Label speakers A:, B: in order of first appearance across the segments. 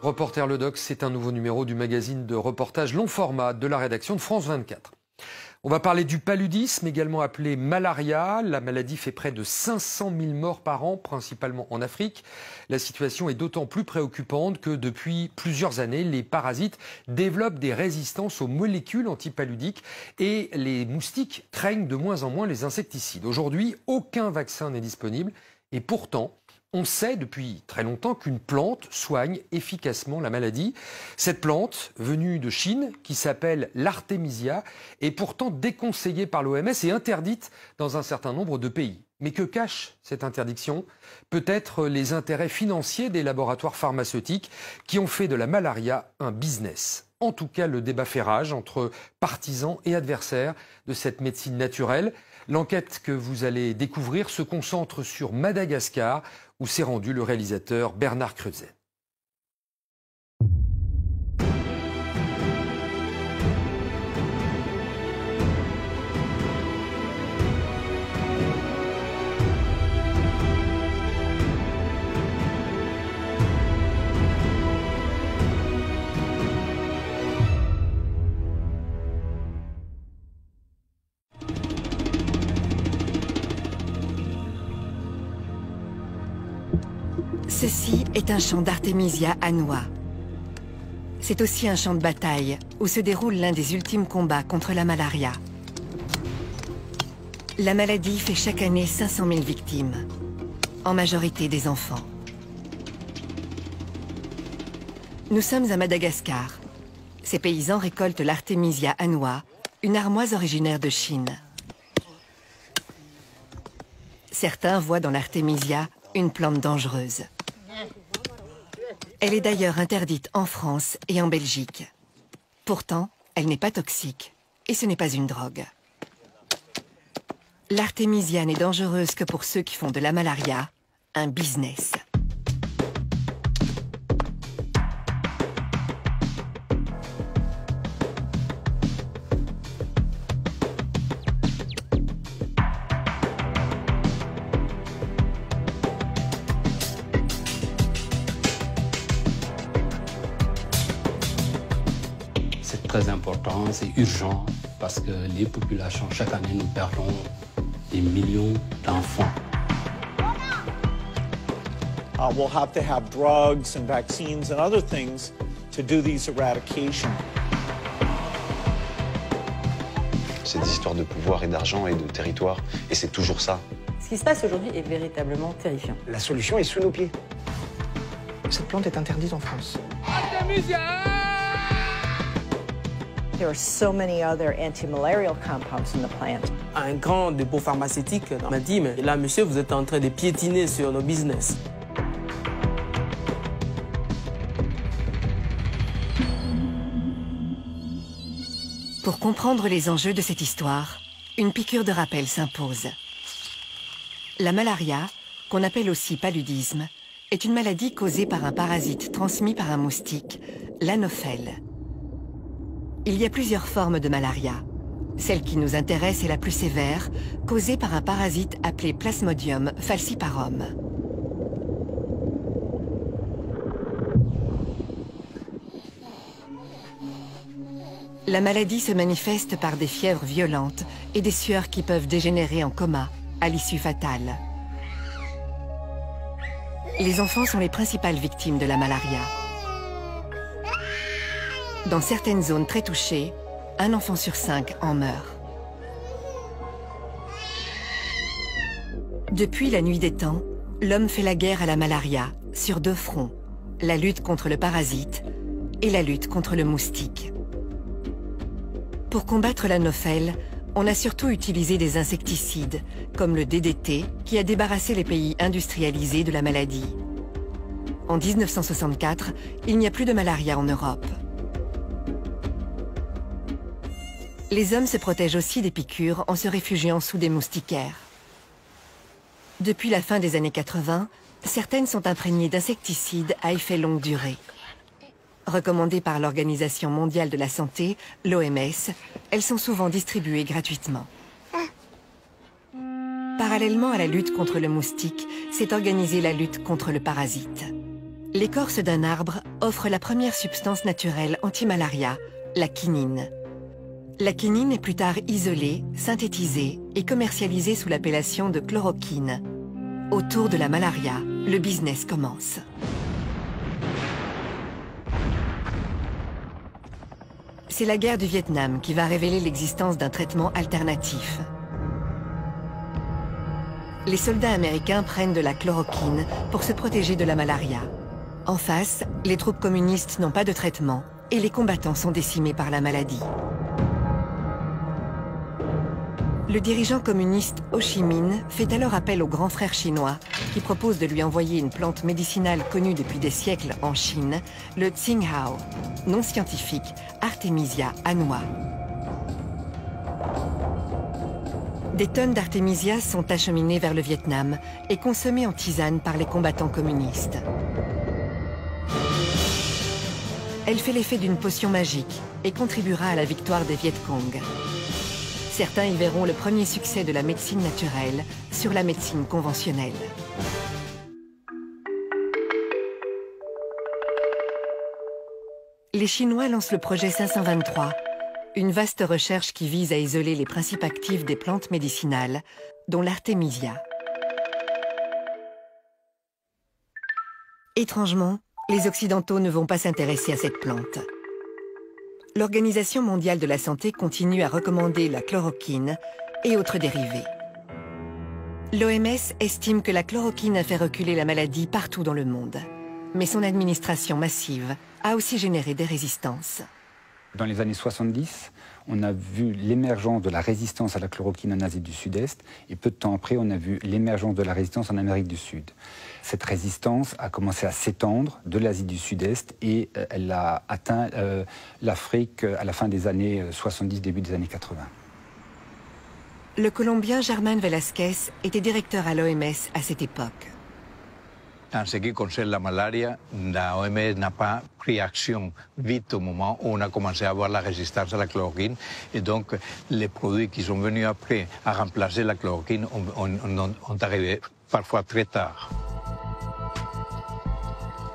A: Reporter Le Doc, c'est un nouveau numéro du magazine de reportage long format de la rédaction de France 24. On va parler du paludisme, également appelé malaria. La maladie fait près de 500 000 morts par an, principalement en Afrique. La situation est d'autant plus préoccupante que depuis plusieurs années, les parasites développent des résistances aux molécules antipaludiques et les moustiques craignent de moins en moins les insecticides. Aujourd'hui, aucun vaccin n'est disponible et pourtant, on sait depuis très longtemps qu'une plante soigne efficacement la maladie. Cette plante, venue de Chine, qui s'appelle l'artémisia, est pourtant déconseillée par l'OMS et interdite dans un certain nombre de pays. Mais que cache cette interdiction? Peut-être les intérêts financiers des laboratoires pharmaceutiques qui ont fait de la malaria un business. En tout cas, le débat fait rage entre partisans et adversaires de cette médecine naturelle. L'enquête que vous allez découvrir se concentre sur Madagascar, où s'est rendu le réalisateur Bernard Kreutzen.
B: Ceci est un champ d'Artémisia à Noix. C'est aussi un champ de bataille où se déroule l'un des ultimes combats contre la malaria. La maladie fait chaque année 500 000 victimes, en majorité des enfants. Nous sommes à Madagascar. Ces paysans récoltent l'Artémisia à Noix, une armoise originaire de Chine. Certains voient dans l'Artémisia une plante dangereuse. Elle est d'ailleurs interdite en France et en Belgique. Pourtant, elle n'est pas toxique et ce n'est pas une drogue. L'artémisia n'est dangereuse que pour ceux qui font de la malaria un business.
C: C'est très important, c'est urgent, parce que les populations, chaque année, nous perdons des millions d'enfants.
D: We'll have to have drugs and vaccines and other things to do these eradication.
E: C'est des histoires de pouvoir et d'argent et de territoire, et c'est toujours ça.
F: Ce qui se passe aujourd'hui est véritablement terrifiant.
G: La solution est sous nos pieds. Cette plante est interdite en France.
F: There are so many other anti-malarial compounds in the plant.
H: Un grand dépôt pharmaceutique m'a dit, mais là, monsieur, vous êtes en train de piétiner sur nos business.
B: Pour comprendre les enjeux de cette histoire, une piqûre de rappel s'impose. La malaria, qu'on appelle aussi paludisme, est une maladie causée par un parasite transmis par un moustique, l'anophèle. Il y a plusieurs formes de malaria. Celle qui nous intéresse est la plus sévère, causée par un parasite appelé Plasmodium falciparum. La maladie se manifeste par des fièvres violentes et des sueurs qui peuvent dégénérer en coma, à l'issue fatale. Les enfants sont les principales victimes de la malaria. Dans certaines zones très touchées, un enfant sur 5 en meurt. Depuis la nuit des temps, l'homme fait la guerre à la malaria sur 2 fronts, la lutte contre le parasite et la lutte contre le moustique. Pour combattre l'anophèle, on a surtout utilisé des insecticides, comme le DDT, qui a débarrassé les pays industrialisés de la maladie. En 1964, il n'y a plus de malaria en Europe. Les hommes se protègent aussi des piqûres en se réfugiant sous des moustiquaires. Depuis la fin des années 80, certaines sont imprégnées d'insecticides à effet longue durée. Recommandées par l'Organisation mondiale de la santé, l'OMS, elles sont souvent distribuées gratuitement. Parallèlement à la lutte contre le moustique, s'est organisée la lutte contre le parasite. L'écorce d'un arbre offre la première substance naturelle anti-malaria, la quinine. La quinine est plus tard isolée, synthétisée et commercialisée sous l'appellation de chloroquine. Autour de la malaria, le business commence. C'est la guerre du Vietnam qui va révéler l'existence d'un traitement alternatif. Les soldats américains prennent de la chloroquine pour se protéger de la malaria. En face, les troupes communistes n'ont pas de traitement et les combattants sont décimés par la maladie. Le dirigeant communiste Ho Chi Minh fait alors appel au grand frère chinois qui propose de lui envoyer une plante médicinale connue depuis des siècles en Chine, le Tsing-Hao, nom scientifique Artemisia annua. Des tonnes d'Artemisia sont acheminées vers le Vietnam et consommées en tisane par les combattants communistes. Elle fait l'effet d'une potion magique et contribuera à la victoire des Viet Cong. Certains y verront le premier succès de la médecine naturelle sur la médecine conventionnelle. Les Chinois lancent le projet 523, une vaste recherche qui vise à isoler les principes actifs des plantes médicinales, dont l'artémisia. Étrangement, les Occidentaux ne vont pas s'intéresser à cette plante. L'Organisation mondiale de la santé continue à recommander la chloroquine et autres dérivés. L'OMS estime que la chloroquine a fait reculer la maladie partout dans le monde. Mais son administration massive a aussi généré des résistances.
I: Dans les années 70, on a vu l'émergence de la résistance à la chloroquine en Asie du Sud-Est et peu de temps après, on a vu l'émergence de la résistance en Amérique du Sud. Cette résistance a commencé à s'étendre de l'Asie du Sud-Est et elle a atteint l'Afrique à la fin des années 70, début des années 80.
B: Le Colombien Germán Velázquez était directeur à l'OMS à cette époque.
J: En ce qui concerne la malaria, la OMS n'a pas pris action vite au moment où on a commencé à avoir la résistance à la chloroquine. Et donc, les produits qui sont venus après à remplacer la chloroquine ont arrivé parfois très tard.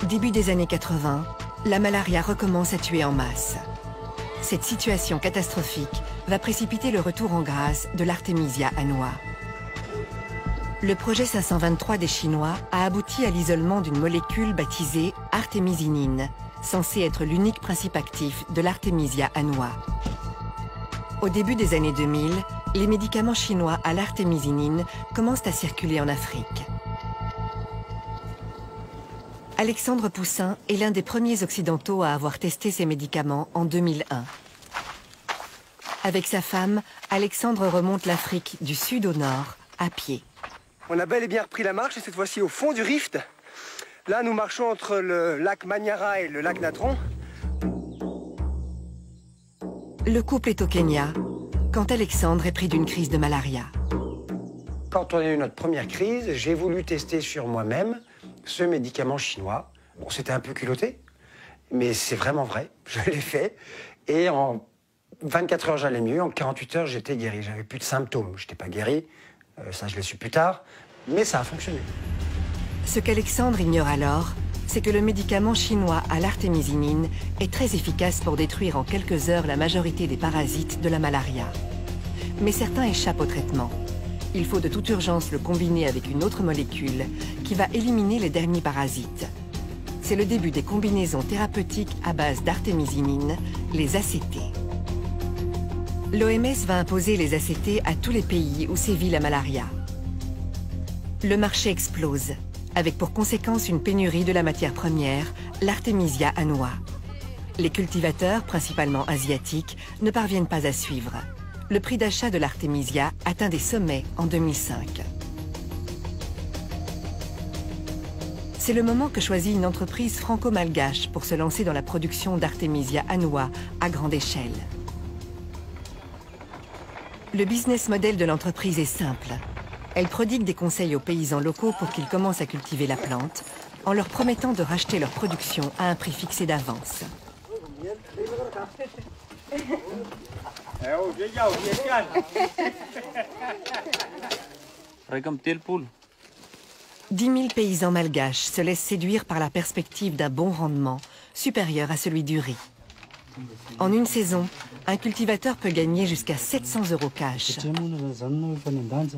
B: Début des années 80, la malaria recommence à tuer en masse. Cette situation catastrophique va précipiter le retour en grâce de l'Artemisia annua. Le projet 523 des Chinois a abouti à l'isolement d'une molécule baptisée artémisinine, censée être l'unique principe actif de l'Artemisia annua. Au début des années 2000, les médicaments chinois à l'artémisinine commencent à circuler en Afrique. Alexandre Poussin est l'un des premiers occidentaux à avoir testé ces médicaments en 2001. Avec sa femme, Alexandre remonte l'Afrique du sud au nord, à pied.
K: On a bel et bien repris la marche et cette fois-ci au fond du rift. Là, nous marchons entre le lac Manyara et le lac Natron.
B: Le couple est au Kenya, quand Alexandre est pris d'une crise de malaria.
K: Quand on a eu notre première crise, j'ai voulu tester sur moi-même ce médicament chinois. Bon, c'était un peu culotté, mais c'est vraiment vrai. Je l'ai fait et en 24 heures, j'allais mieux. En 48 heures, j'étais guéri. J'avais plus de symptômes. Je n'étais pas guéri. Ça, je l'ai su plus tard, mais ça a fonctionné.
B: Ce qu'Alexandre ignore alors, c'est que le médicament chinois à l'artémisinine est très efficace pour détruire en quelques heures la majorité des parasites de la malaria. Mais certains échappent au traitement. Il faut de toute urgence le combiner avec une autre molécule qui va éliminer les derniers parasites. C'est le début des combinaisons thérapeutiques à base d'artémisinine, les ACT. L'OMS va imposer les ACT à tous les pays où sévit la malaria. Le marché explose, avec pour conséquence une pénurie de la matière première, l'Artemisia annua. Les cultivateurs, principalement asiatiques, ne parviennent pas à suivre. Le prix d'achat de l'Artemisia atteint des sommets en 2005. C'est le moment que choisit une entreprise franco-malgache pour se lancer dans la production d'Artemisia annua à grande échelle. Le business model de l'entreprise est simple. Elle prodigue des conseils aux paysans locaux pour qu'ils commencent à cultiver la plante, en leur promettant de racheter leur production à un prix fixé d'avance. 10 000 paysans malgaches se laissent séduire par la perspective d'un bon rendement, supérieur à celui du riz. En une saison, un cultivateur peut gagner jusqu'à 700 € cash.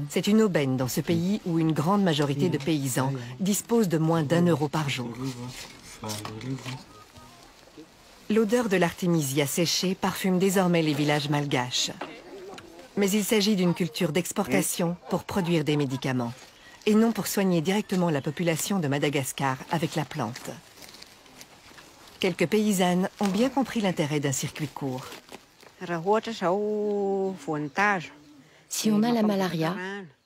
B: C'est une aubaine dans ce pays où une grande majorité de paysans disposent de moins d'1 euro par jour. L'odeur de l'artémisia séchée parfume désormais les villages malgaches. Mais il s'agit d'une culture d'exportation pour produire des médicaments, et non pour soigner directement la population de Madagascar avec la plante. Quelques paysannes ont bien compris l'intérêt d'un circuit court.
L: Si on a la malaria,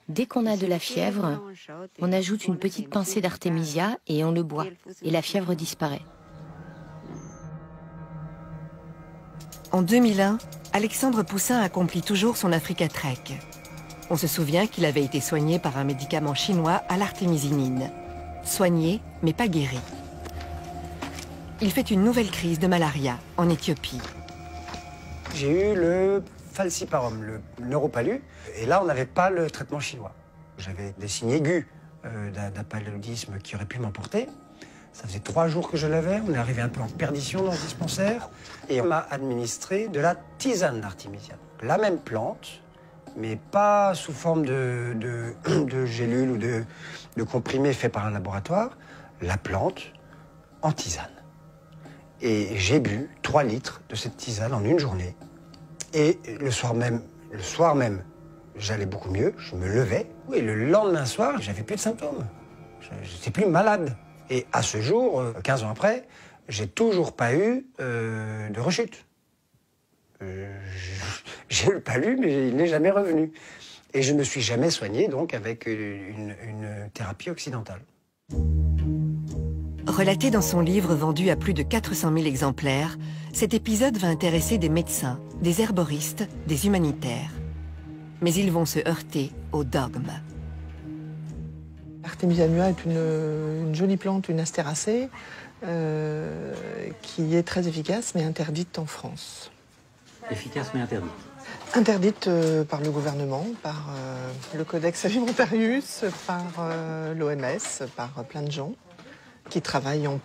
L: dès qu'on a de la fièvre, on ajoute une petite pincée d'artémisia et on le boit, et la fièvre disparaît.
B: En 2001, Alexandre Poussin accomplit toujours son Africa Trek. On se souvient qu'il avait été soigné par un médicament chinois à l'artémisinine. Soigné, mais pas guéri. Il fait une nouvelle crise de malaria en Éthiopie.
K: J'ai eu le falciparum, le neuropalu, et là on n'avait pas le traitement chinois. J'avais des signes aigus d'un paludisme qui aurait pu m'emporter. Ça faisait 3 jours que je l'avais, on est arrivé un peu en perdition dans ce dispensaire, et on m'a administré de la tisane d'artémisia. La même plante, mais pas sous forme de gélules ou de comprimés faits par un laboratoire, la plante en tisane. Et j'ai bu 3 litres de cette tisane en une journée. Et le soir même, j'allais beaucoup mieux, je me levais. Et le lendemain soir, j'avais plus de symptômes. Je n'étais plus malade. Et à ce jour, 15 ans après, j'ai toujours pas eu de rechute. J'ai le palu, mais il n'est jamais revenu. Et je ne me suis jamais soigné donc avec une thérapie occidentale.
B: Relaté dans son livre vendu à plus de 400 000 exemplaires, cet épisode va intéresser des médecins, des herboristes, des humanitaires. Mais ils vont se heurter au dogme.
G: L'artémisia annua est une jolie plante, une astéracée, qui est très efficace mais interdite en France.
C: Efficace mais interdite.
G: Interdite par le gouvernement, par le Codex Alimentarius, par l'OMS, par plein de gens qui travaillent en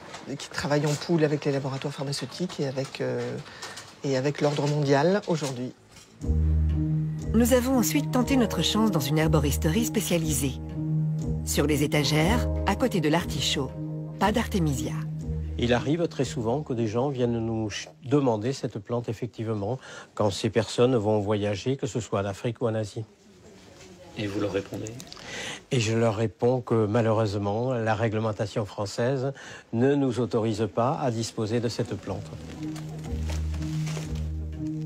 G: poule avec les laboratoires pharmaceutiques et avec l'ordre mondial aujourd'hui.
B: Nous avons ensuite tenté notre chance dans une herboristerie spécialisée. Sur les étagères, à côté de l'artichaut, pas d'artémisia.
M: Il arrive très souvent que des gens viennent nous demander cette plante, effectivement, quand ces personnes vont voyager, que ce soit en Afrique ou en Asie.
C: Et vous leur répondez?
M: Et je leur réponds que malheureusement, la réglementation française ne nous autorise pas à disposer de cette plante.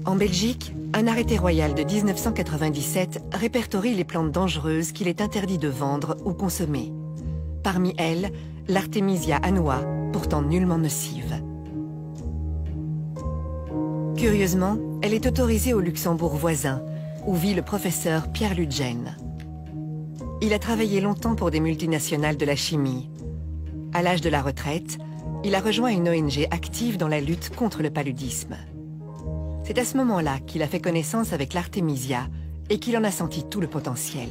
B: En Belgique, un arrêté royal de 1997 répertorie les plantes dangereuses qu'il est interdit de vendre ou consommer. Parmi elles, l'artémisia annua, pourtant nullement nocive. Curieusement, elle est autorisée au Luxembourg voisin, où vit le professeur Pierre Ludgen. Il a travaillé longtemps pour des multinationales de la chimie. À l'âge de la retraite, il a rejoint une ONG active dans la lutte contre le paludisme. C'est à ce moment-là qu'il a fait connaissance avec l'artémisia et qu'il en a senti tout le potentiel.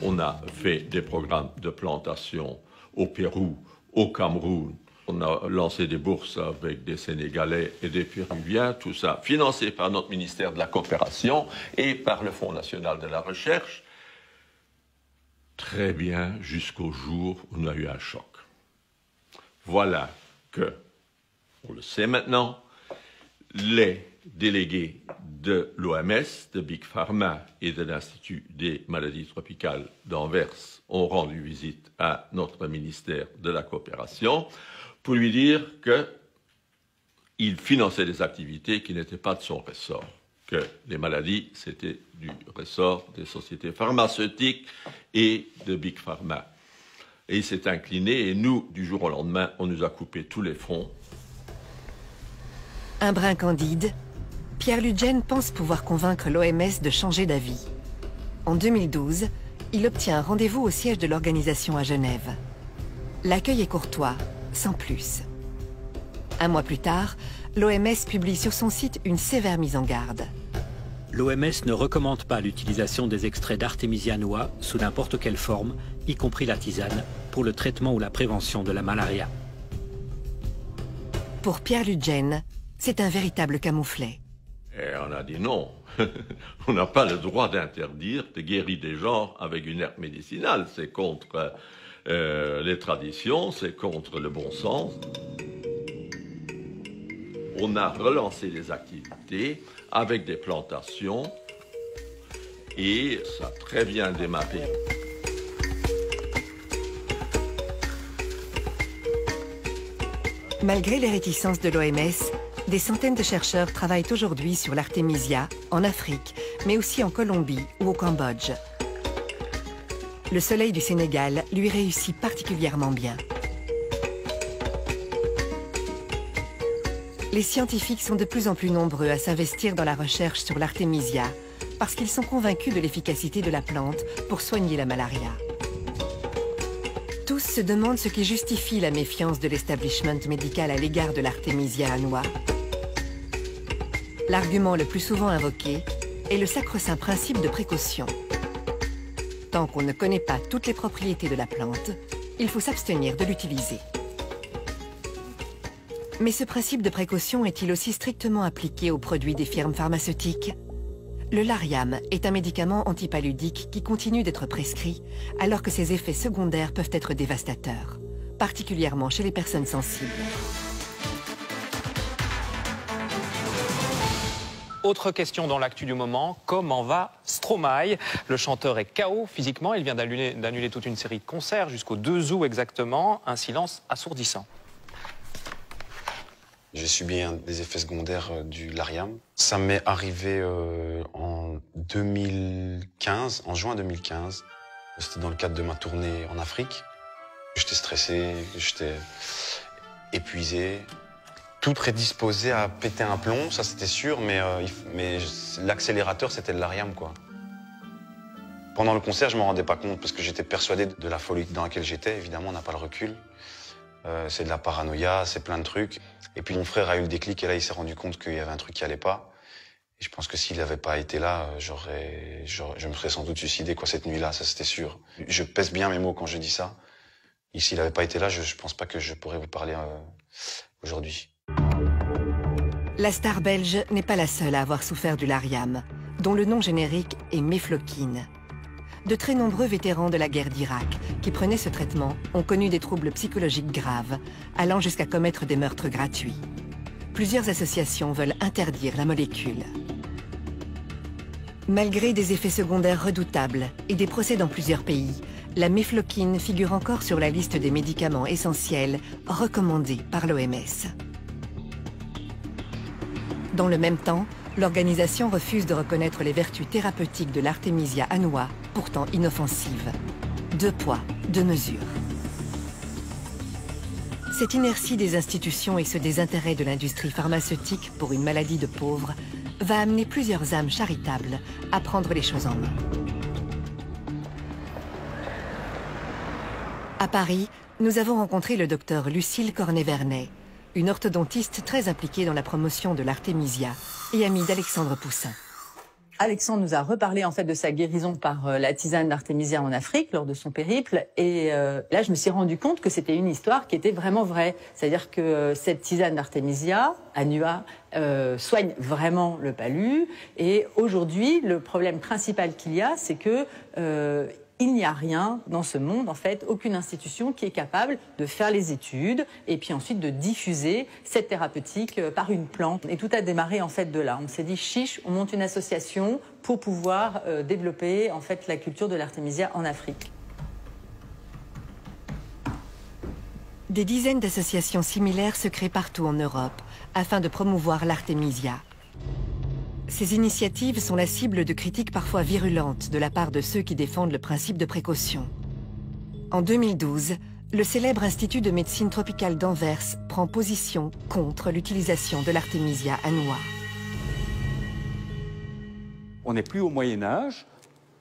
N: On a fait des programmes de plantation au Pérou, au Cameroun. On a lancé des bourses avec des Sénégalais et des Péruviens, tout ça financé par notre ministère de la Coopération et par le Fonds national de la Recherche. Très bien, jusqu'au jour où on a eu un choc. Voilà que, on le sait maintenant, les délégués de l'OMS, de Big Pharma et de l'Institut des maladies tropicales d'Anvers ont rendu visite à notre ministère de la Coopération pour lui dire qu'il finançait des activités qui n'étaient pas de son ressort, que les maladies, c'était du ressort des sociétés pharmaceutiques et de Big Pharma. Et il s'est incliné et nous, du jour au lendemain, on nous a coupé tous les fonds.
B: Un brin candide, Pierre Ludgen pense pouvoir convaincre l'OMS de changer d'avis. En 2012, il obtient un rendez-vous au siège de l'organisation à Genève. L'accueil est courtois, sans plus. Un mois plus tard, l'OMS publie sur son site une sévère mise en garde.
O: l'OMS ne recommande pas l'utilisation des extraits d'Artemisia annua sous n'importe quelle forme, y compris la tisane, pour le traitement ou la prévention de la malaria.
B: Pour Pierre Ludgen, c'est un véritable camouflet.
N: Et on a dit non. On n'a pas le droit d'interdire de guérir des gens avec une herbe médicinale. C'est contre les traditions, c'est contre le bon sens. On a relancé les activités avec des plantations et ça a très bien démarré.
B: Malgré les réticences de l'OMS, des centaines de chercheurs travaillent aujourd'hui sur l'artémisia en Afrique, mais aussi en Colombie ou au Cambodge. Le soleil du Sénégal lui réussit particulièrement bien. Les scientifiques sont de plus en plus nombreux à s'investir dans la recherche sur l'artémisia parce qu'ils sont convaincus de l'efficacité de la plante pour soigner la malaria. Tous se demandent ce qui justifie la méfiance de l'establishment médical à l'égard de l'artémisia annua. L'argument le plus souvent invoqué est le sacro-saint principe de précaution. Tant qu'on ne connaît pas toutes les propriétés de la plante, il faut s'abstenir de l'utiliser. Mais ce principe de précaution est-il aussi strictement appliqué aux produits des firmes pharmaceutiques? Le Lariam est un médicament antipaludique qui continue d'être prescrit, alors que ses effets secondaires peuvent être dévastateurs, particulièrement chez les personnes sensibles.
P: Autre question dans l'actu du moment, comment va Stromae? Le chanteur est KO physiquement, il vient d'annuler toute une série de concerts jusqu'au 2 août exactement, un silence assourdissant.
E: J'ai subi des effets secondaires du Lariam. Ça m'est arrivé en 2015, en juin 2015. C'était dans le cadre de ma tournée en Afrique. J'étais stressé, j'étais épuisé. Tout prédisposé à péter un plomb, ça c'était sûr, mais l'accélérateur c'était le Lariam, quoi. Pendant le concert, je ne m'en rendais pas compte parce que j'étais persuadé de la folie dans laquelle j'étais. Évidemment, on n'a pas le recul. C'est de la paranoïa, c'est plein de trucs. Et puis mon frère a eu le déclic et là il s'est rendu compte qu'il y avait un truc qui allait pas. Et je pense que s'il n'avait pas été là, je me serais sans doute suicidé quoi cette nuit-là, ça c'était sûr. Je pèse bien mes mots quand je dis ça. Et s'il n'avait pas été là, je pense pas que je pourrais vous parler aujourd'hui.
B: La star belge n'est pas la seule à avoir souffert du Lariam, dont le nom générique est mefloquine. De très nombreux vétérans de la guerre d'Irak qui prenaient ce traitement ont connu des troubles psychologiques graves, allant jusqu'à commettre des meurtres gratuits. Plusieurs associations veulent interdire la molécule. Malgré des effets secondaires redoutables et des procès dans plusieurs pays, la mefloquine figure encore sur la liste des médicaments essentiels recommandés par l'OMS. Dans le même temps, l'organisation refuse de reconnaître les vertus thérapeutiques de l'artémisia annua, pourtant inoffensive. 2 poids, 2 mesures. Cette inertie des institutions et ce désintérêt de l'industrie pharmaceutique pour une maladie de pauvres va amener plusieurs âmes charitables à prendre les choses en main. À Paris, nous avons rencontré le docteur Lucille Cornet-Vernet, une orthodontiste très impliquée dans la promotion de l'artémisia et amie d'Alexandre Poussin.
Q: Alexandre nous a reparlé en fait de sa guérison par la tisane d'artémisia en Afrique lors de son périple et là je me suis rendu compte que c'était une histoire qui était vraiment vraie. C'est-à-dire que cette tisane d'artémisia annua soigne vraiment le palu et aujourd'hui le problème principal qu'il y a c'est que il n'y a rien dans ce monde, en fait, aucune institution qui est capable de faire les études et puis ensuite de diffuser cette thérapeutique par une plante. Et tout a démarré en fait de là. On s'est dit chiche, on monte une association pour pouvoir développer en fait la culture de l'artémisia en Afrique.
B: Des dizaines d'associations similaires se créent partout en Europe afin de promouvoir l'artémisia. Ces initiatives sont la cible de critiques parfois virulentes de la part de ceux qui défendent le principe de précaution. En 2012, le célèbre Institut de médecine tropicale d'Anvers prend position contre l'utilisation de l'artémisia annua.
R: On n'est plus au Moyen-Âge.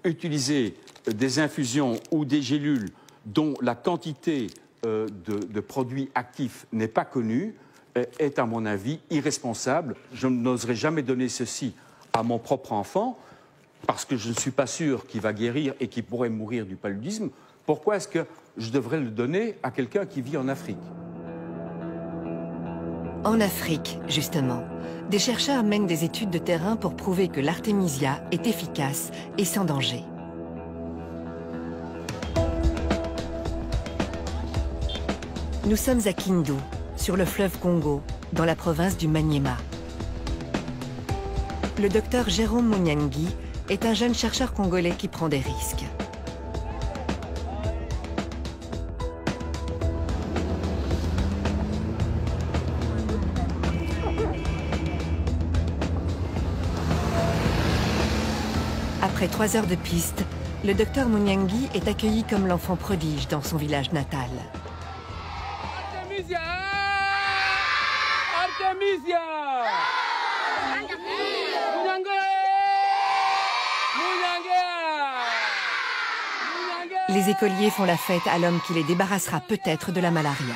R: Utiliser des infusions ou des gélules dont la quantité de produits actifs n'est pas connue est, à mon avis, irresponsable. Je n'oserais jamais donner ceci à mon propre enfant, parce que je ne suis pas sûr qu'il va guérir et qu'il pourrait mourir du paludisme, pourquoi est-ce que je devrais le donner à quelqu'un qui vit en Afrique?
B: En Afrique, justement, des chercheurs mènent des études de terrain pour prouver que l'artémisia est efficace et sans danger. Nous sommes à Kindu, sur le fleuve Congo, dans la province du Maniema. Le docteur Jérôme Munyangi est un jeune chercheur congolais qui prend des risques. Après 3 heures de piste, le docteur Munyangi est accueilli comme l'enfant prodige dans son village natal.
S: Artemisia! Artemisia!
B: Les écoliers font la fête à l'homme qui les débarrassera peut-être de la malaria.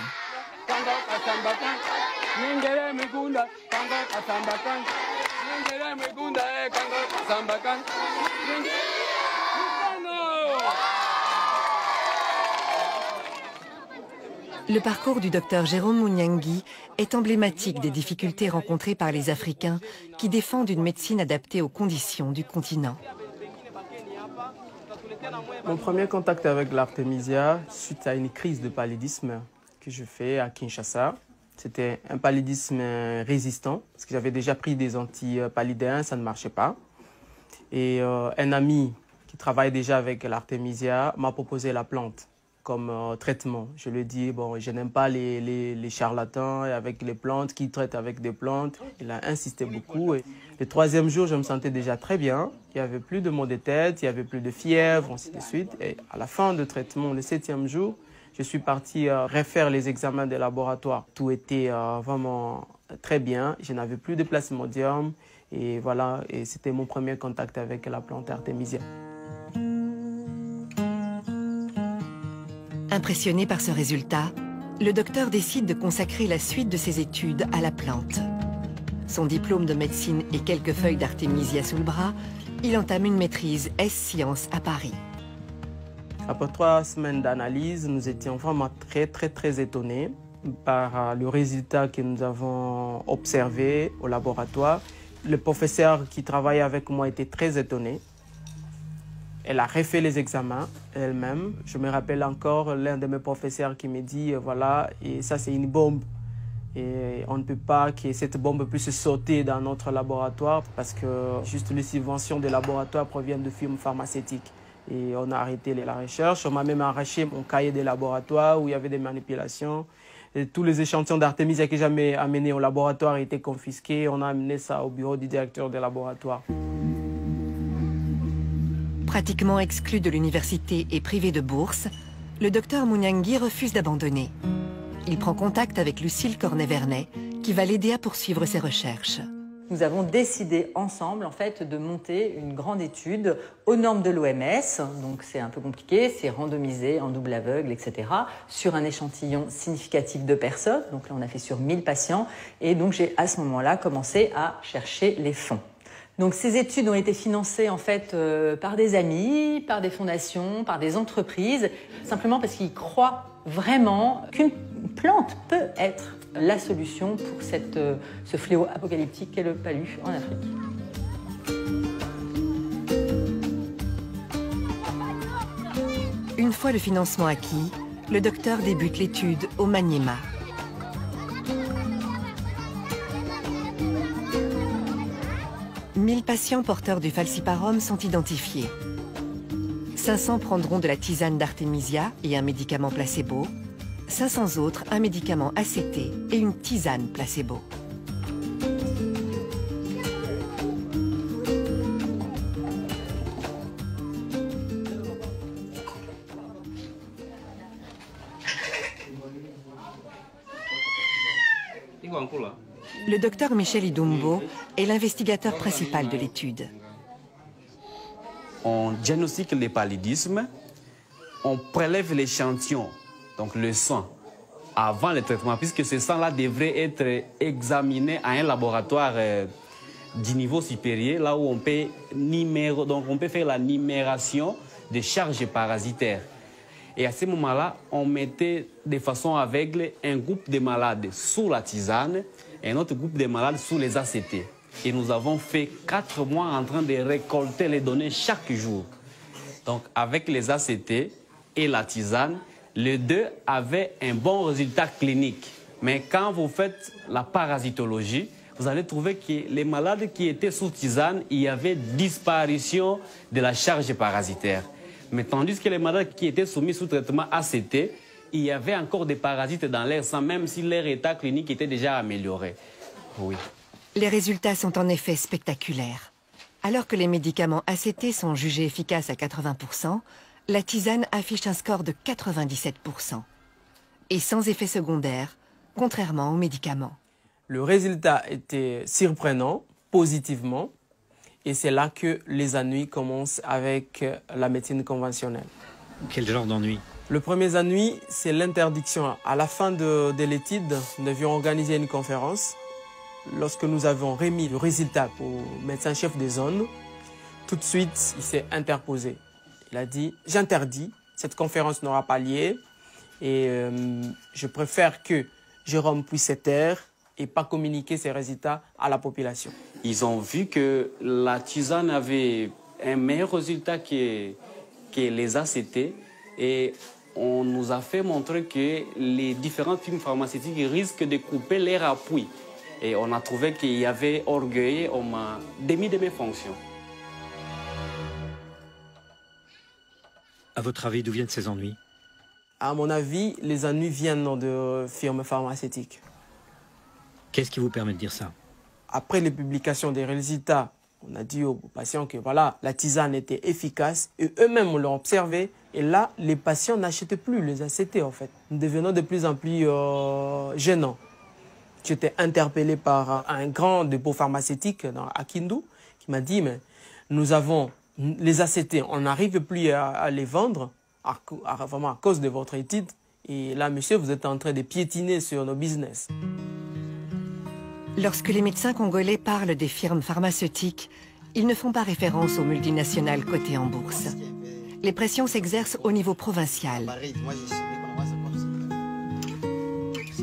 B: Le parcours du docteur Jérôme Munyangi est emblématique des difficultés rencontrées par les Africains qui défendent une médecine adaptée aux conditions du continent.
H: Mon premier contact avec l'artémisia, suite à une crise de paludisme que je fais à Kinshasa. C'était un paludisme résistant, parce que j'avais déjà pris des antipaludéens, ça ne marchait pas. Et un ami qui travaille déjà avec l'artémisia m'a proposé la plante comme traitement. Je lui ai dit, bon, je n'aime pas les charlatans avec les plantes, qui traitent avec des plantes. Il a insisté beaucoup. Et le 3e jour, je me sentais déjà très bien. Il n'y avait plus de maux de tête, il n'y avait plus de fièvre, ainsi de suite. Et à la fin du traitement, le 7e jour, je suis parti refaire les examens de laboratoire. Tout était vraiment très bien. Je n'avais plus de plasmodium. Et voilà, et c'était mon premier contact avec la plante artémisia.
B: Impressionné par ce résultat, le docteur décide de consacrer la suite de ses études à la plante. Son diplôme de médecine et quelques feuilles d'artémisia sous le bras, il entame une maîtrise S-Sciences à Paris.
H: Après 3 semaines d'analyse, nous étions vraiment très étonnés par le résultat que nous avons observé au laboratoire. Le professeur qui travaillait avec moi était très étonné. Elle a refait les examens elle-même. Je me rappelle encore l'un de mes professeurs qui me dit, voilà, et ça c'est une bombe. Et on ne peut pas que cette bombe puisse sauter dans notre laboratoire parce que juste les subventions des laboratoires proviennent de firmes pharmaceutiques. Et on a arrêté la recherche. On m'a même arraché mon cahier des laboratoires où il y avait des manipulations. Et tous les échantillons d'artémisia que j'avais amenés au laboratoire étaient confisqués. On a amené ça au bureau du directeur des laboratoires.
B: Pratiquement exclu de l'université et privé de bourse, le docteur Munyangi refuse d'abandonner. Il prend contact avec Lucille Cornet-Vernet, qui va l'aider à poursuivre ses recherches.
Q: Nous avons décidé ensemble en fait, de monter une grande étude aux normes de l'OMS. Donc c'est un peu compliqué, c'est randomisé en double aveugle, etc. sur un échantillon significatif de personnes. Donc là on a fait sur 1000 patients. Et donc j'ai à ce moment-là commencé à chercher les fonds. Donc ces études ont été financées en fait par des amis, par des fondations, par des entreprises, simplement parce qu'ils croient vraiment qu'une plante peut être la solution pour ce fléau apocalyptique qu'est le palu en Afrique.
B: Une fois le financement acquis, le docteur débute l'étude au Maniema. « 1000 patients porteurs du falciparum sont identifiés. 500 prendront de la tisane d'artémisia et un médicament placebo. 500 autres, un médicament ACT et une tisane placebo. Le docteur Michel Idumbo est l'investigateur principal de l'étude.
T: On diagnostique le paludisme, on prélève l'échantillon, donc le sang, avant le traitement, puisque ce sang-là devrait être examiné à un laboratoire du niveau supérieur, là où on peut, donc on peut faire la numération des charges parasitaires. Et à ce moment-là, on mettait de façon aveugle un groupe de malades sous la tisane et un autre groupe de malades sous les ACT. Et nous avons fait 4 mois en train de récolter les données chaque jour. Donc avec les ACT et la tisane, les deux avaient un bon résultat clinique. Mais quand vous faites la parasitologie, vous allez trouver que les malades qui étaient sous tisane, il y avait disparition de la charge parasitaire. Mais tandis que les malades qui étaient soumis sous traitement ACT, il y avait encore des parasites dans l'air sang, même si leur état clinique était déjà amélioré. Oui.
B: Les résultats sont en effet spectaculaires. Alors que les médicaments ACT sont jugés efficaces à 80%, la tisane affiche un score de 97%. Et sans effet secondaire, contrairement aux médicaments.
H: Le résultat était surprenant, positivement, et c'est là que les ennuis commencent avec la médecine conventionnelle.
O: Quel genre d'ennui?
H: Le premier ennui, c'est l'interdiction. À la fin de l'étude, nous devions organiser une conférence. Lorsque nous avons remis le résultat au médecin-chef de zone, tout de suite, il s'est interposé. Il a dit « J'interdis, cette conférence n'aura pas lieu et je préfère que Jérôme puisse se taire et pas communiquer ses résultats à la population. »
T: Ils ont vu que la tisane avait un meilleur résultat que les ACT et on nous a fait montrer que les différentes firmes pharmaceutiques risquent de couper leur appui. Et on a trouvé qu'il y avait orgueil, on m'a démis de mes fonctions.
O: À votre avis, d'où viennent ces ennuis?
H: À mon avis, les ennuis viennent de firmes pharmaceutiques.
O: Qu'est-ce qui vous permet de dire ça?
H: Après les publications des résultats, on a dit aux patients que voilà, la tisane était efficace et eux-mêmes l'ont observé. Et là, les patients n'achètent plus les ACT en fait. Nous devenons de plus en plus gênants. J'étais interpellé par un grand dépôt pharmaceutique à Kindu qui m'a dit mais nous avons les ACT, on n'arrive plus à les vendre vraiment à cause de votre étude. Et là, monsieur, vous êtes en train de piétiner sur nos business.
B: Lorsque les médecins congolais parlent des firmes pharmaceutiques, ils ne font pas référence aux multinationales cotées en bourse. Les pressions s'exercent au niveau provincial.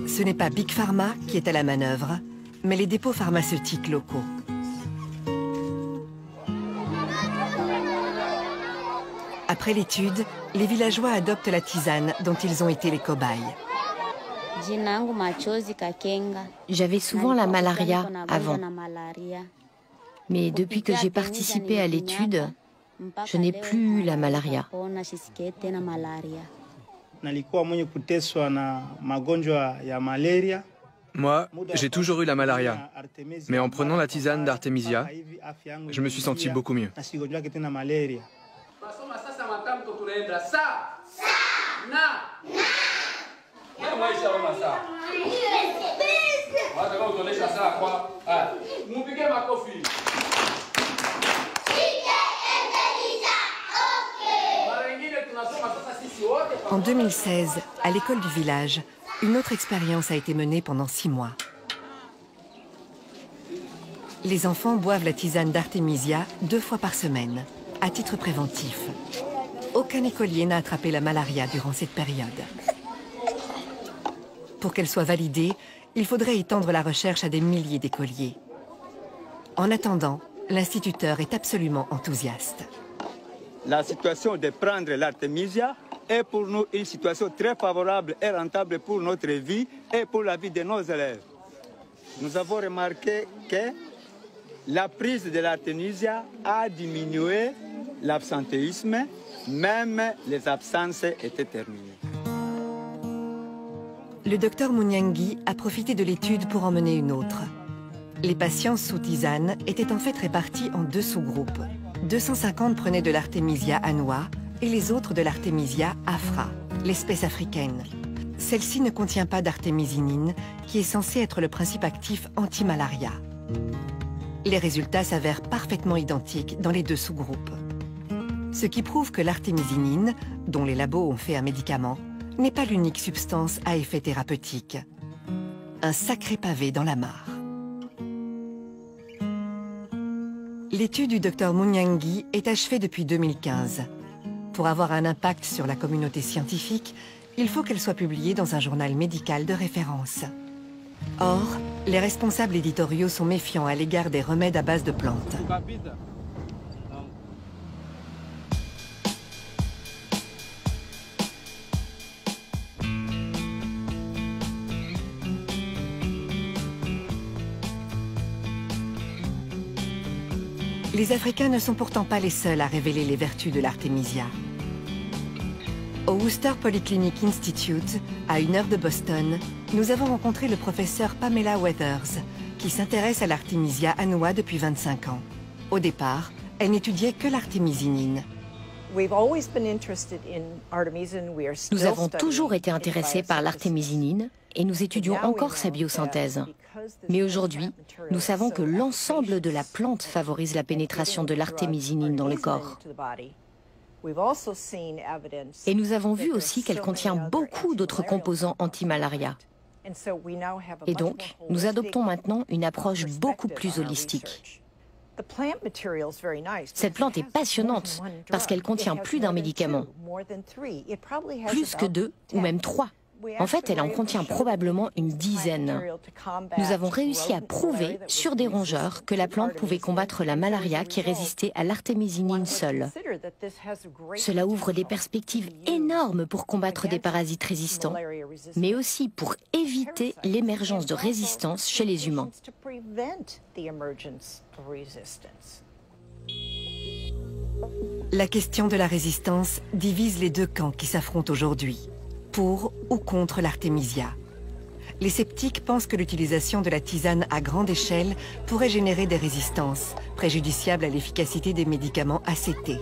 B: Ce n'est pas Big Pharma qui est à la manœuvre, mais les dépôts pharmaceutiques locaux. Après l'étude, les villageois adoptent la tisane dont ils ont été les cobayes.
L: J'avais souvent la malaria avant. Mais depuis que j'ai participé à l'étude, je n'ai plus eu la malaria.
S: Moi, j'ai toujours eu la malaria. Mais en prenant la tisane d'Artemisia, je me suis senti beaucoup mieux.
B: En 2016, à l'école du village, une autre expérience a été menée pendant 6 mois. Les enfants boivent la tisane d'Artemisia 2 fois par semaine, à titre préventif. Aucun écolier n'a attrapé la malaria durant cette période. Pour qu'elle soit validée, il faudrait étendre la recherche à des milliers d'écoliers. En attendant, l'instituteur est absolument enthousiaste.
U: La situation de prendre l'Artemisia est pour nous une situation très favorable et rentable pour notre vie et pour la vie de nos élèves. Nous avons remarqué que la prise de l'Artemisia a diminué l'absentéisme, même les absences étaient terminées.
B: Le docteur Munyangi a profité de l'étude pour en mener une autre. Les patients sous tisane étaient en fait répartis en 2 sous-groupes. 250 prenaient de l'Artemisia annua et les autres de l'Artemisia afra, l'espèce africaine. Celle-ci ne contient pas d'artémisinine, qui est censée être le principe actif anti-malaria. Les résultats s'avèrent parfaitement identiques dans les 2 sous-groupes. Ce qui prouve que l'artémisinine, dont les labos ont fait un médicament, n'est pas l'unique substance à effet thérapeutique. Un sacré pavé dans la mare. L'étude du Dr Munyangi est achevée depuis 2015. Pour avoir un impact sur la communauté scientifique, il faut qu'elle soit publiée dans un journal médical de référence. Or, les responsables éditoriaux sont méfiants à l'égard des remèdes à base de plantes. Les Africains ne sont pourtant pas les seuls à révéler les vertus de l'artémisia. Au Worcester Polyclinic Institute, à 1 heure de Boston, nous avons rencontré le professeur Pamela Weathers, qui s'intéresse à l'artémisia annua depuis 25 ans. Au départ, elle n'étudiait que l'artémisinine.
L: Nous avons toujours été intéressés par l'artémisinine et nous étudions encore sa biosynthèse. Mais aujourd'hui, nous savons que l'ensemble de la plante favorise la pénétration de l'artémisinine dans le corps. Et nous avons vu aussi qu'elle contient beaucoup d'autres composants anti-malaria. Et donc, nous adoptons maintenant une approche beaucoup plus holistique. Cette plante est passionnante parce qu'elle contient plus d'un médicament, plus que 2 ou même 3. En fait, elle en contient probablement une dizaine. Nous avons réussi à prouver sur des rongeurs que la plante pouvait combattre la malaria qui résistait à l'artémisinine seule. Cela ouvre des perspectives énormes pour combattre des parasites résistants, mais aussi pour éviter l'émergence de résistance chez les humains.
B: La question de la résistance divise les deux camps qui s'affrontent aujourd'hui, pour ou contre l'artémisia. Les sceptiques pensent que l'utilisation de la tisane à grande échelle pourrait générer des résistances, préjudiciables à l'efficacité des médicaments ACT.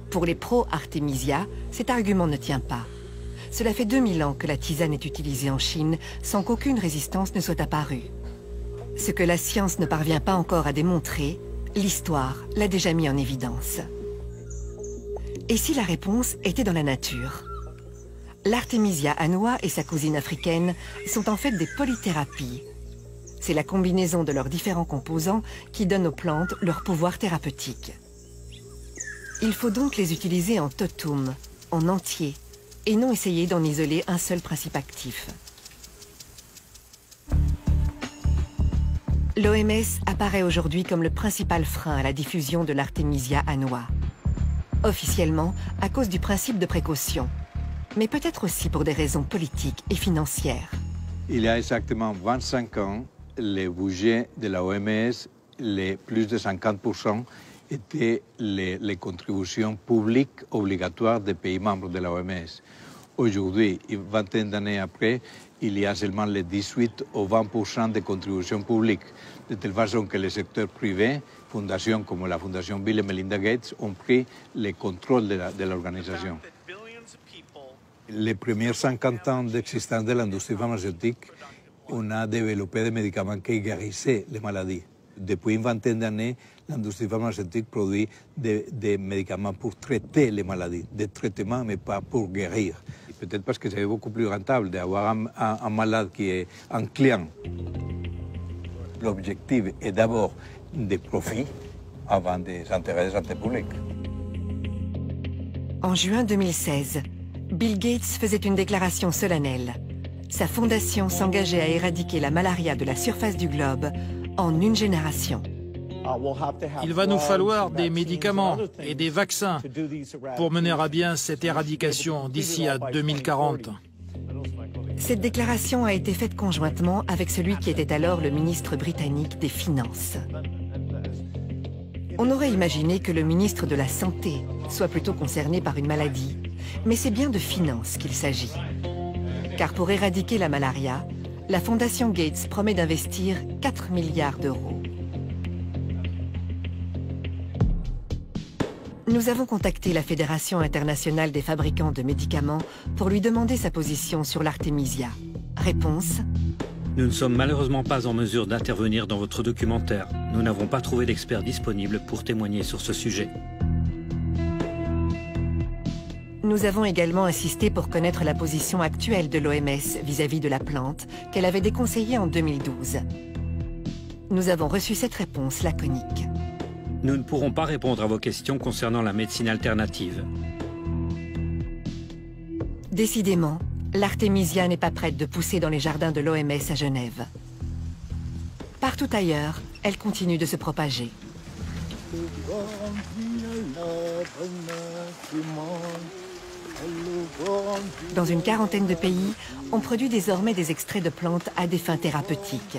B: Pour les pro-artémisia, cet argument ne tient pas. Cela fait 2000 ans que la tisane est utilisée en Chine sans qu'aucune résistance ne soit apparue. Ce que la science ne parvient pas encore à démontrer, l'histoire l'a déjà mis en évidence. Et si la réponse était dans la nature ? L'artémisia annua et sa cousine africaine sont en fait des polythérapies. C'est la combinaison de leurs différents composants qui donne aux plantes leur pouvoir thérapeutique. Il faut donc les utiliser en totum, en entier, et non essayer d'en isoler un seul principe actif. L'OMS apparaît aujourd'hui comme le principal frein à la diffusion de l'artémisia annua. Officiellement, à cause du principe de précaution, mais peut-être aussi pour des raisons politiques et financières.
J: Il y a exactement 25 ans, le budget de la OMS, plus de 50% étaient les contributions publiques obligatoires des pays membres de la OMS. Aujourd'hui, une vingtaine d'années après, il y a seulement les 18 ou 20% de contributions publiques, de telle façon que le secteur privé, fondations comme la Fondation Bill et Melinda Gates, ont pris le contrôle de l'organisation. Les premiers 50 ans d'existence de l'industrie pharmaceutique, on a développé des médicaments qui guérissaient les maladies. Depuis une vingtaine d'années, l'industrie pharmaceutique produit des médicaments pour traiter les maladies, des traitements mais pas pour guérir. Peut-être parce que c'est beaucoup plus rentable d'avoir un malade qui est un client. L'objectif est d'abord des profits avant des intérêts de santé publique.
B: En juin 2016, Bill Gates faisait une déclaration solennelle. Sa fondation s'engageait à éradiquer la malaria de la surface du globe en une génération.
A: Il va nous falloir des médicaments et des vaccins pour mener à bien cette éradication d'ici à 2040.
B: Cette déclaration a été faite conjointement avec celui qui était alors le ministre britannique des Finances. On aurait imaginé que le ministre de la Santé soit plutôt concerné par une maladie, mais c'est bien de finances qu'il s'agit. Car pour éradiquer la malaria, la Fondation Gates promet d'investir 4 milliards d'euros. Nous avons contacté la Fédération internationale des fabricants de médicaments pour lui demander sa position sur l'artémisia. Réponse :
O: Nous ne sommes malheureusement pas en mesure d'intervenir dans votre documentaire. Nous n'avons pas trouvé d'experts disponibles pour témoigner sur ce sujet.
B: Nous avons également insisté pour connaître la position actuelle de l'OMS vis-à-vis de la plante qu'elle avait déconseillée en 2012. Nous avons reçu cette réponse laconique.
O: nous ne pourrons pas répondre à vos questions concernant la médecine alternative.
B: Décidément, l'artémisia n'est pas prête de pousser dans les jardins de l'OMS à Genève. Partout ailleurs, elle continue de se propager. Dans une quarantaine de pays, on produit désormais des extraits de plantes à des fins thérapeutiques.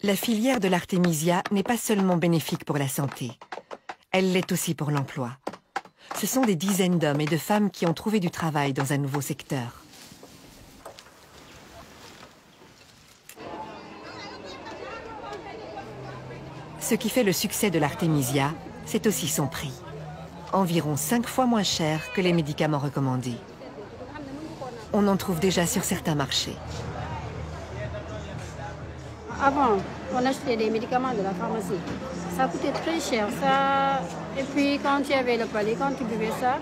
B: La filière de l'artémisia n'est pas seulement bénéfique pour la santé, elle l'est aussi pour l'emploi. Ce sont des dizaines d'hommes et de femmes qui ont trouvé du travail dans un nouveau secteur. Ce qui fait le succès de l'artémisia, c'est aussi son prix. Environ 5 fois moins cher que les médicaments recommandés. On en trouve déjà sur certains marchés.
D: Avant, on achetait des médicaments de la pharmacie. Ça coûtait très cher. Ça... Et puis quand tu avais le palais, quand tu buvais ça,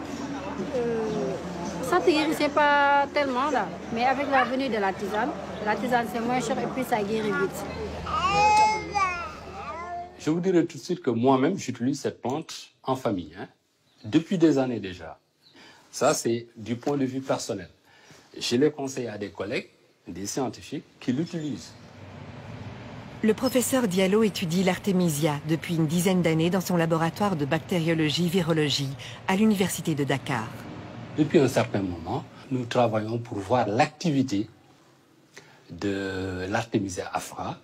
D: ça ne te guérissait pas tellement là. Mais avec la venue de la tisane c'est moins cher et puis ça guérit vite.
C: Je vous dirai tout de suite que moi-même, j'utilise cette plante en famille, depuis des années déjà. Ça, c'est du point de vue personnel. Je l'ai conseillé à des collègues, des scientifiques, qui l'utilisent.
B: Le professeur Diallo étudie l'artémisia depuis une dizaine d'années dans son laboratoire de bactériologie-virologie à l'université de Dakar.
C: Depuis un certain moment, nous travaillons pour voir l'activité de l'artémisia afra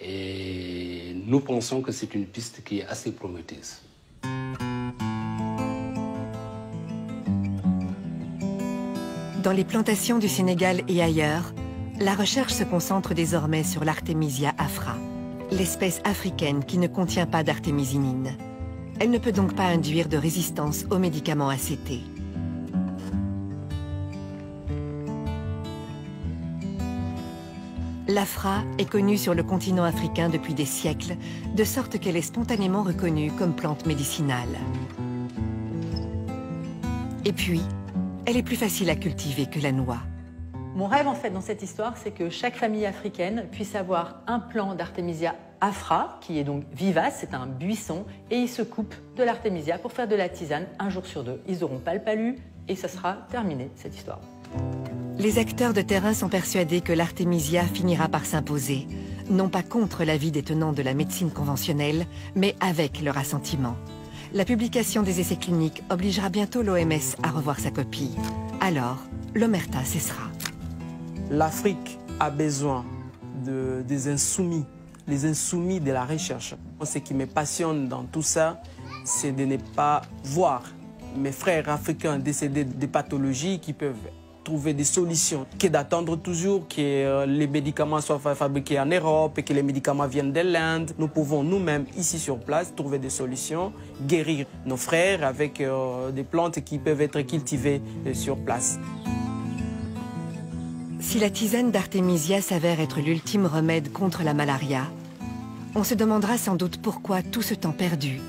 C: et nous pensons que c'est une piste qui est assez prometteuse.
B: Dans les plantations du Sénégal et ailleurs, la recherche se concentre désormais sur l'artémisia afra, l'espèce africaine qui ne contient pas d'artémisinine. Elle ne peut donc pas induire de résistance aux médicaments ACT. L'afra est connue sur le continent africain depuis des siècles, de sorte qu'elle est spontanément reconnue comme plante médicinale. Et puis, elle est plus facile à cultiver que la noix.
Q: Mon rêve, en fait, dans cette histoire, c'est que chaque famille africaine puisse avoir un plant d'artémisia afra, qui est donc vivace, c'est un buisson, et ils se coupent de l'artémisia pour faire de la tisane un jour sur deux. Ils n'auront pas le palu, et ça sera terminé, cette histoire.
B: Les acteurs de terrain sont persuadés que l'artémisia finira par s'imposer, non pas contre l'avis des tenants de la médecine conventionnelle, mais avec leur assentiment. La publication des essais cliniques obligera bientôt l'OMS à revoir sa copie. Alors, l'omerta cessera.
H: L'Afrique a besoin des insoumis, les insoumis de la recherche. Ce qui me passionne dans tout ça, c'est de ne pas voir mes frères africains décédés de pathologies qui peuvent trouver des solutions, que d'attendre toujours que les médicaments soient fabriqués en Europe et que les médicaments viennent de l'Inde. Nous pouvons nous-mêmes, ici sur place, trouver des solutions, guérir nos frères avec des plantes qui peuvent être cultivées sur place.
B: Si la tisane d'artémisia s'avère être l'ultime remède contre la malaria, on se demandera sans doute pourquoi tout ce temps perdu,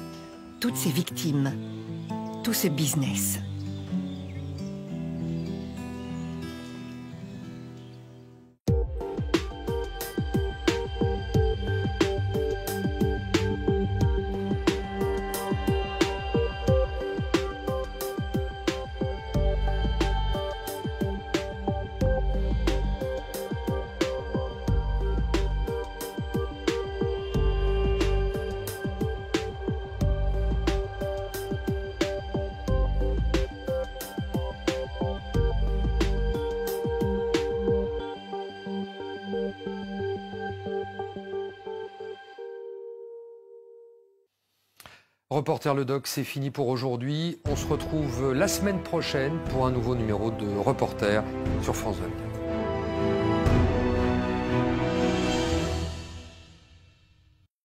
B: toutes ces victimes, tout ce business.
V: Reporter Le Doc, c'est fini pour aujourd'hui. On se retrouve la semaine prochaine pour un nouveau numéro de Reporter sur France 24.